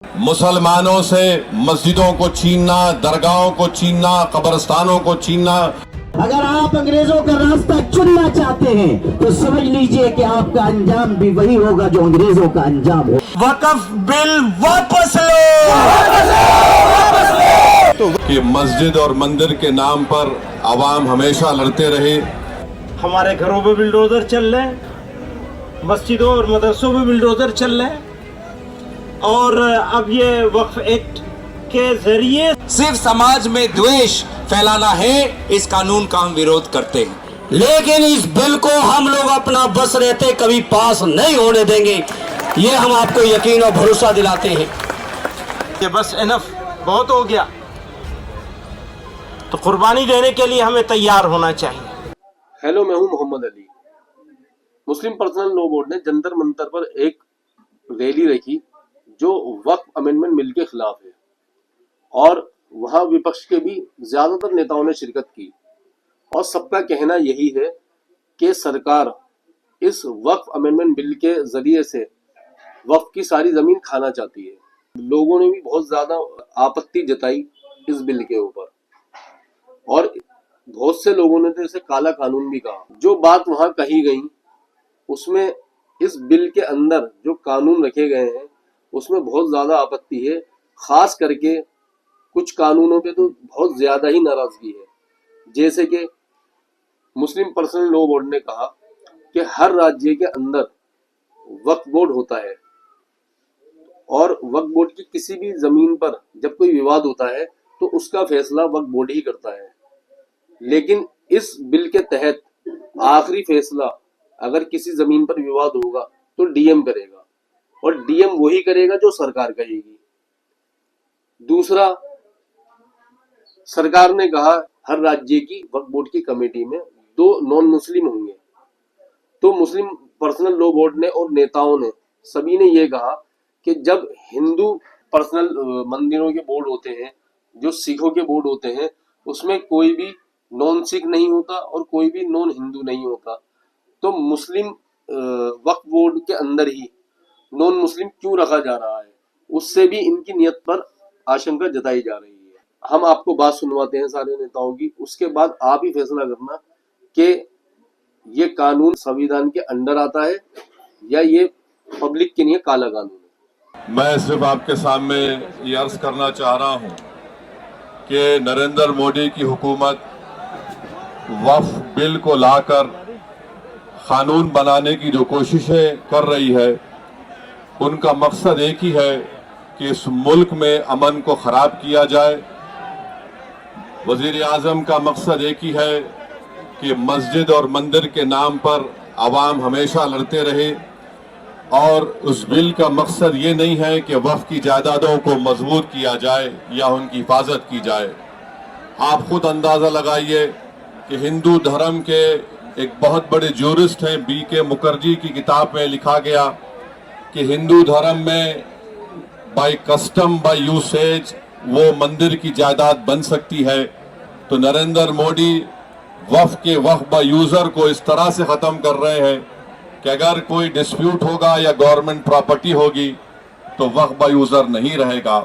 मुसलमानों से मस्जिदों को छीनना, दरगाहों को छीनना, कब्रिस्तानों को छीनना। अगर आप अंग्रेजों का रास्ता चुनना चाहते हैं तो समझ लीजिए कि आपका अंजाम भी वही होगा जो अंग्रेजों का अंजाम हो। वक्फ बिल वापस लो, तो कि मस्जिद और मंदिर के नाम पर आवाम हमेशा लड़ते रहे। हमारे घरों में बिल्डोजर चल रहे हैं, मस्जिदों और मदरसों में बिल्डोजर चल रहे हैं, और अब ये वक्फ एक्ट के जरिए सिर्फ समाज में द्वेष फैलाना है, इस कानून का हम विरोध करते हैं। लेकिन इस बिल को हम लोग अपना बस रहते कभी पास नहीं होने देंगे, ये हम आपको यकीन और भरोसा दिलाते हैं। कि बस इनफ, बहुत हो गया, तो कुर्बानी देने के लिए हमें तैयार होना चाहिए। हेलो, मैं हूं मोहम्मद अली। मुस्लिम पर्सनल लॉ बोर्ड ने जंतर मंतर पर एक रैली रखी जो वक्फ अमेंडमेंट बिल के खिलाफ है, और वहां विपक्ष के भी ज्यादातर नेताओं ने शिरकत की, और सबका कहना यही है कि सरकार इस वक्फ अमेंडमेंट बिल के जरिए से वक्फ की सारी जमीन खाना चाहती है। लोगों ने भी बहुत ज्यादा आपत्ति जताई इस बिल के ऊपर, और बहुत से लोगों ने तो इसे काला कानून भी कहा। जो बात वहां कही गई उसमें इस बिल के अंदर जो कानून रखे गए हैं उसमें बहुत ज्यादा आपत्ति है। खास करके कुछ कानूनों पे तो बहुत ज्यादा ही नाराजगी है। जैसे कि मुस्लिम पर्सनल लॉ बोर्ड ने कहा कि हर राज्य के अंदर वक्फ बोर्ड होता है, और वक्फ बोर्ड की किसी भी जमीन पर जब कोई विवाद होता है तो उसका फैसला वक्फ बोर्ड ही करता है। लेकिन इस बिल के तहत आखिरी फैसला अगर किसी जमीन पर विवाद होगा तो डीएम करेगा, और डीएम वही करेगा जो सरकार कहेगी। दूसरा, सरकार ने कहा हर राज्य की वक्फ बोर्ड की कमेटी में 2 नॉन मुस्लिम होंगे। तो मुस्लिम पर्सनल लॉ बोर्ड ने और नेताओं ने सभी ने यह कहा कि जब हिंदू पर्सनल मंदिरों के बोर्ड होते हैं, जो सिखों के बोर्ड होते हैं, उसमें कोई भी नॉन सिख नहीं होता और कोई भी नॉन हिंदू नहीं होता, तो मुस्लिम वक्फ बोर्ड के अंदर ही नॉन मुस्लिम क्यों रखा जा रहा है, उससे भी इनकी नियत पर आशंका जताई जा रही है। हम आपको बात सुनवाते हैं सारे नेताओं की, उसके बाद आप ही फैसला करना कि ये कानून संविधान के अंडर आता है या ये पब्लिक के लिए काला कानून है। मैं सिर्फ आपके सामने ये अर्ज करना चाह रहा हूं कि नरेंद्र मोदी की हुकूमत वक्फ बिल को लाकर कानून बनाने की जो कोशिशें कर रही है, उनका मकसद एक ही है कि इस मुल्क में अमन को खराब किया जाए। वजीर आजम का मकसद एक ही है कि मस्जिद और मंदिर के नाम पर आवाम हमेशा लड़ते रहे, और उस बिल का मकसद ये नहीं है कि वक्फ की जायदादों को मजबूत किया जाए या उनकी हिफाजत की जाए। आप खुद अंदाजा लगाइए कि हिंदू धर्म के एक बहुत बड़े ज्यूरिस्ट हैं BK मुखर्जी की किताब में लिखा गया कि हिंदू धर्म में बाय कस्टम बाय यूसेज वो मंदिर की जायदाद बन सकती है। तो नरेंद्र मोदी वक्फ बाय यूजर को इस तरह से खत्म कर रहे हैं कि अगर कोई डिस्प्यूट होगा या गवर्नमेंट प्रॉपर्टी होगी तो वक्फ बाय यूजर नहीं रहेगा।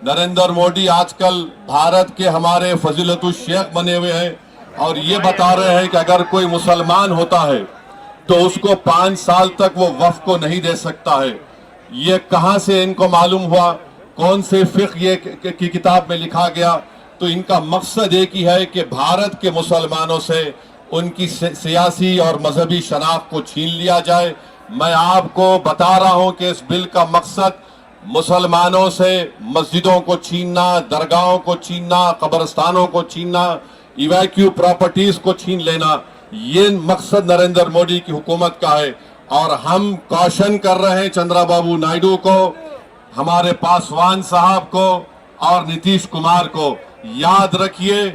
नरेंद्र मोदी आजकल भारत के हमारे फजीलतुल शेख बने हुए हैं, और ये बता रहे हैं कि अगर कोई मुसलमान होता है तो उसको 5 साल तक वो वक्फ को नहीं दे सकता है। ये कहां से इनको मालूम हुआ, कौन से फिक्र ये की किताब में लिखा गया? तो इनका मकसद एक ही है कि भारत के मुसलमानों से उनकी सियासी और मजहबी शनाख्त को छीन लिया जाए। मैं आपको बता रहा हूं कि इस बिल का मकसद मुसलमानों से मस्जिदों को छीनना, दरगाहों को छीनना, कब्रिस्तानों को छीनना, इवैक्यू प्रॉपर्टीज को छीन लेना, ये मकसद नरेंद्र मोदी की हुकूमत का है। और हम कॉशन कर रहे हैं चंद्रबाबू नायडू को, हमारे पासवान साहब को और नीतीश कुमार को, याद रखिए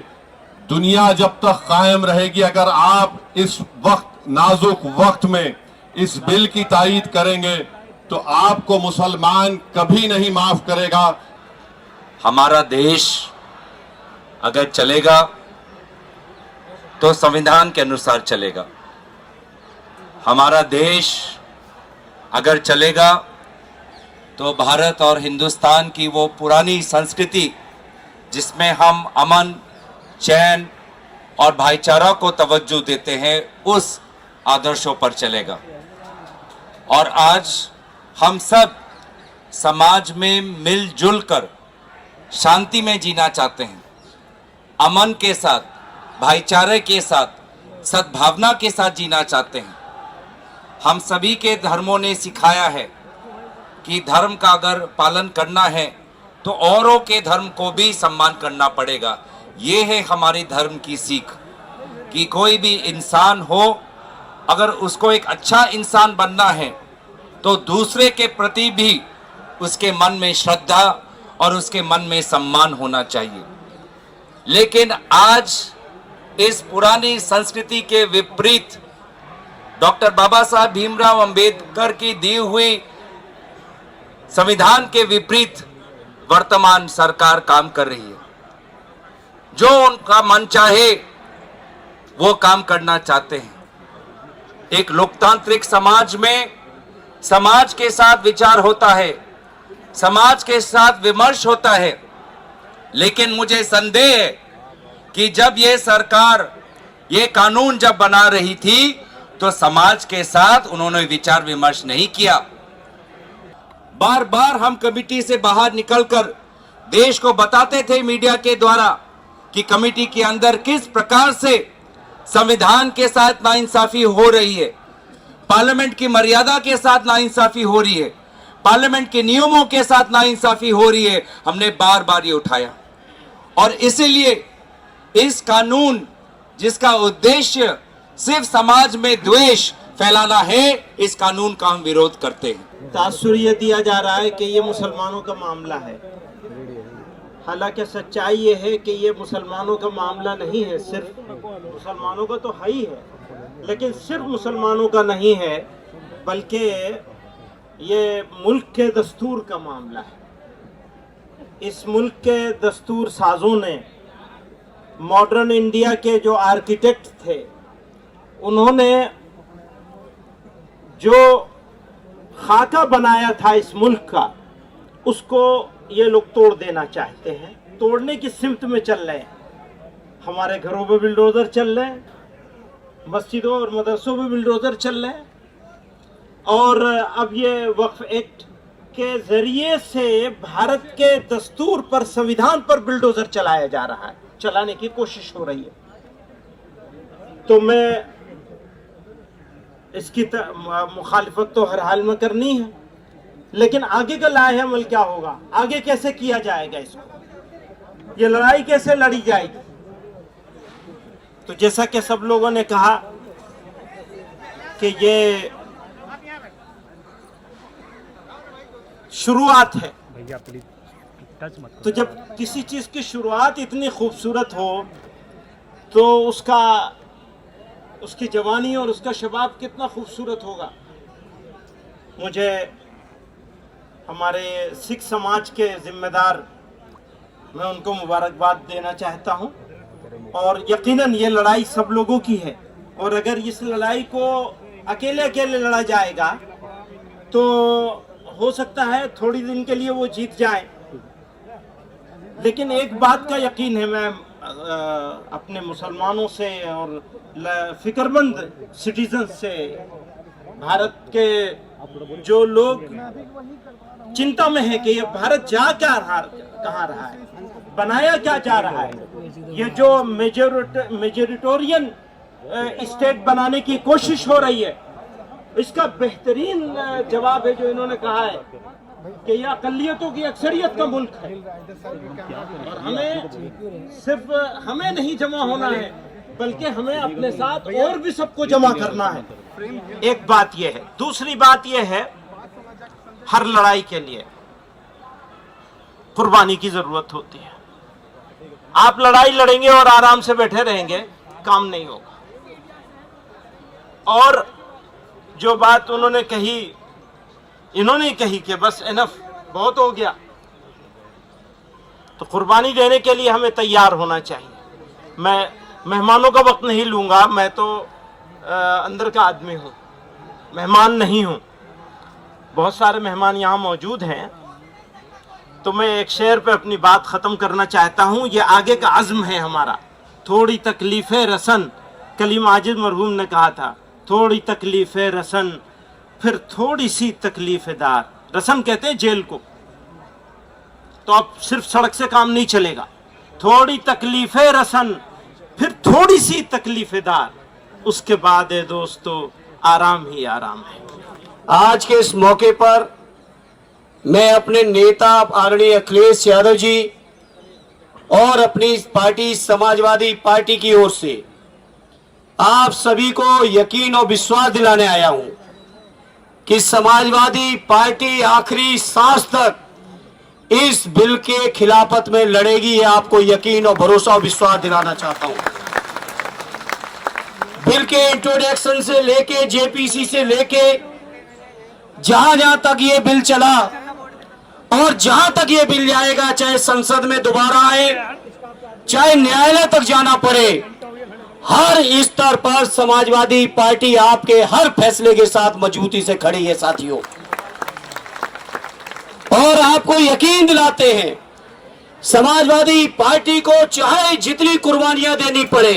दुनिया जब तक कायम रहेगी, अगर आप इस वक्त नाजुक वक्त में इस बिल की तायीद करेंगे तो आपको मुसलमान कभी नहीं माफ करेगा। हमारा देश अगर चलेगा तो संविधान के अनुसार चलेगा। हमारा देश अगर चलेगा तो भारत और हिंदुस्तान की वो पुरानी संस्कृति जिसमें हम अमन, चैन और भाईचारा को तवज्जो देते हैं, उस आदर्शों पर चलेगा। और आज हम सब समाज में मिलजुल कर शांति में जीना चाहते हैं, अमन के साथ, भाईचारे के साथ, सद्भावना के साथ जीना चाहते हैं। हम सभी के धर्मों ने सिखाया है कि धर्म का अगर पालन करना है तो औरों के धर्म को भी सम्मान करना पड़ेगा। ये है हमारे धर्म की सीख कि कोई भी इंसान हो, अगर उसको एक अच्छा इंसान बनना है तो दूसरे के प्रति भी उसके मन में श्रद्धा और उसके मन में सम्मान होना चाहिए। लेकिन आज इस पुरानी संस्कृति के विपरीत डॉक्टर बाबा साहब भीमराव अंबेडकर की दी हुई संविधान के विपरीत वर्तमान सरकार काम कर रही है। जो उनका मन चाहे वो काम करना चाहते हैं। एक लोकतांत्रिक समाज में समाज के साथ विचार होता है, समाज के साथ विमर्श होता है, लेकिन मुझे संदेह है कि जब ये सरकार ये कानून जब बना रही थी तो समाज के साथ उन्होंने विचार विमर्श नहीं किया। बार बार हम कमेटी से बाहर निकलकर देश को बताते थे मीडिया के द्वारा कि कमेटी के अंदर किस प्रकार से संविधान के साथ नाइंसाफी हो रही है, पार्लियामेंट की मर्यादा के साथ नाइंसाफी हो रही है, पार्लियामेंट के नियमों के साथ नाइंसाफी हो रही है। हमने बार बार ये उठाया और इसीलिए इस कानून जिसका उद्देश्य सिर्फ समाज में द्वेष फैलाना है, इस कानून का हम विरोध करते हैं। तासुर ये दिया जा रहा है कि ये मुसलमानों का मामला है, हालांकि सच्चाई ये है कि ये मुसलमानों का मामला नहीं है। सिर्फ मुसलमानों का तो है ही है, लेकिन सिर्फ मुसलमानों का नहीं है, बल्कि ये मुल्क के दस्तूर का मामला है। इस मुल्क के दस्तूर साजों ने, मॉडर्न इंडिया के जो आर्किटेक्ट थे, उन्होंने जो खाका बनाया था इस मुल्क का, उसको ये लोग तोड़ देना चाहते हैं, तोड़ने की सिमत में चल रहे हैं। हमारे घरों में बिल्डोजर चल रहे हैं, मस्जिदों और मदरसों में बिल्डोजर चल रहे हैं, और अब ये वक्फ एक्ट के जरिए से भारत के दस्तूर पर, संविधान पर बिल्डोजर चलाया जा रहा है, चलाने की कोशिश हो रही है। तो मैं इसकी मुखालिफत तो हर हाल में करनी है, लेकिन आगे का लाहे अमल क्या होगा, आगे कैसे किया जाएगा, इसको ये लड़ाई कैसे लड़ी जाएगी। तो जैसा कि सब लोगों ने कहा कि ये शुरुआत है, तो जब किसी चीज की शुरुआत इतनी खूबसूरत हो तो उसकी जवानी और उसका शबाब कितना खूबसूरत होगा। मुझे हमारे सिख समाज के जिम्मेदार, मैं उनको मुबारकबाद देना चाहता हूं, और यकीनन ये लड़ाई सब लोगों की है, और अगर इस लड़ाई को अकेले अकेले लड़ा जाएगा तो हो सकता है थोड़ी दिन के लिए वो जीत जाए। लेकिन एक बात का यकीन है, मैं अपने मुसलमानों से और फिक्रमंद सिटीजन से, भारत के जो लोग चिंता में है कि ये भारत जा क्या कहाँ रहा है, बनाया क्या जा रहा है, ये जो मेजोरिटोरियन स्टेट बनाने की कोशिश हो रही है, इसका बेहतरीन जवाब है जो इन्होंने कहा है कि यह अकलियतों की अक्सरियत का मुल्क है, और हमें नहीं जमा होना है, बल्कि हमें अपने साथ और भी सबको जमा करना है। एक बात यह है। दूसरी बात यह है, हर लड़ाई के लिए कुर्बानी की जरूरत होती है। आप लड़ाई लड़ेंगे और आराम से बैठे रहेंगे, काम नहीं होगा। और जो बात इन्होंने कही कि बस इनफ, बहुत हो गया, तो कुर्बानी देने के लिए हमें तैयार होना चाहिए। मैं मेहमानों का वक्त नहीं लूंगा, मैं तो अंदर का आदमी हूं, मेहमान नहीं हूं। बहुत सारे मेहमान यहाँ मौजूद हैं, तो मैं एक शेर पे अपनी बात ख़त्म करना चाहता हूँ। ये आगे का अज़्म है हमारा। थोड़ी तकलीफ़ें रसन, कलीम आजिज़ मरहूम ने कहा था, थोड़ी तकलीफ़ें रसन फिर थोड़ी सी तकलीफ़ें दार। रसन कहते हैं जेल को। तो अब सिर्फ सड़क से काम नहीं चलेगा। थोड़ी तकलीफ़ें रसन फिर थोड़ी सी तकलीफ़ें दार, उसके बाद है दोस्तों आराम ही आराम है। आज के इस मौके पर मैं अपने नेता आदरणीय अखिलेश यादव जी और अपनी पार्टी समाजवादी पार्टी की ओर से आप सभी को यकीन और विश्वास दिलाने आया हूं कि समाजवादी पार्टी आखिरी सांस तक इस बिल के खिलाफत में लड़ेगी। ये आपको यकीन और भरोसा और विश्वास दिलाना चाहता हूं। बिल के इंट्रोडक्शन से लेके जेपीसी से लेके जहां जहां तक ये बिल चला और जहां तक ये बिल जाएगा, चाहे संसद में दोबारा आए, चाहे न्यायालय तक जाना पड़े, हर स्तर पर समाजवादी पार्टी आपके हर फैसले के साथ मजबूती से खड़ी है साथियों। और आपको यकीन दिलाते हैं, समाजवादी पार्टी को चाहे जितनी कुर्बानियां देनी पड़े,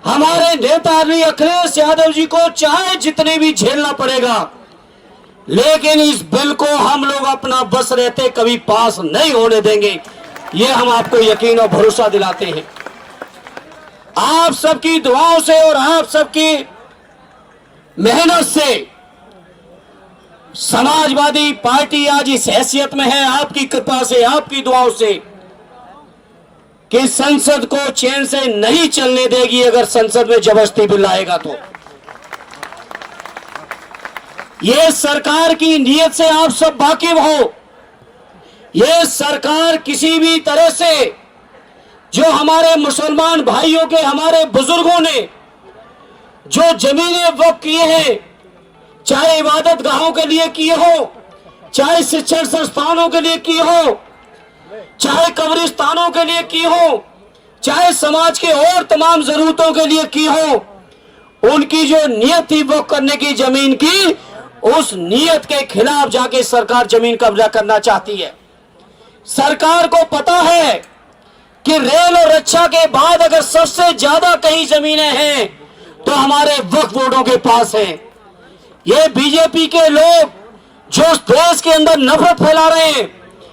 हमारे नेता अखिलेश यादव जी को चाहे जितने भी झेलना पड़ेगा, लेकिन इस बिल को हम लोग अपना बस रहते कभी पास नहीं होने देंगे। ये हम आपको यकीन और भरोसा दिलाते हैं। आप सबकी दुआओं से और आप सबकी मेहनत से समाजवादी पार्टी आज इस हैसियत में है, आपकी कृपा से, आपकी दुआओं से, कि संसद को चैन से नहीं चलने देगी। अगर संसद में जबरदस्ती बिल आएगा तो ये सरकार की नीयत से आप सब वाकिफ हो। ये सरकार किसी भी तरह से जो हमारे मुसलमान भाइयों के, हमारे बुजुर्गों ने जो जमीनें वक्फ किए हैं, चाहे इबादत गाहों के लिए किए हो, चाहे शिक्षण संस्थानों के लिए किए हो, चाहे कब्रिस्तानों के लिए की हो, चाहे समाज के और तमाम जरूरतों के लिए की हो, उनकी जो नियत थी वक्फ करने की जमीन की, उस नियत के खिलाफ जाके सरकार जमीन कब्जा करना चाहती है। सरकार को पता है कि रेल और रक्षा के बाद अगर सबसे ज्यादा कहीं जमीनें हैं तो हमारे वक्फ बोर्डों के पास हैं। ये बीजेपी के लोग जो देश के अंदर नफरत फैला रहे हैं,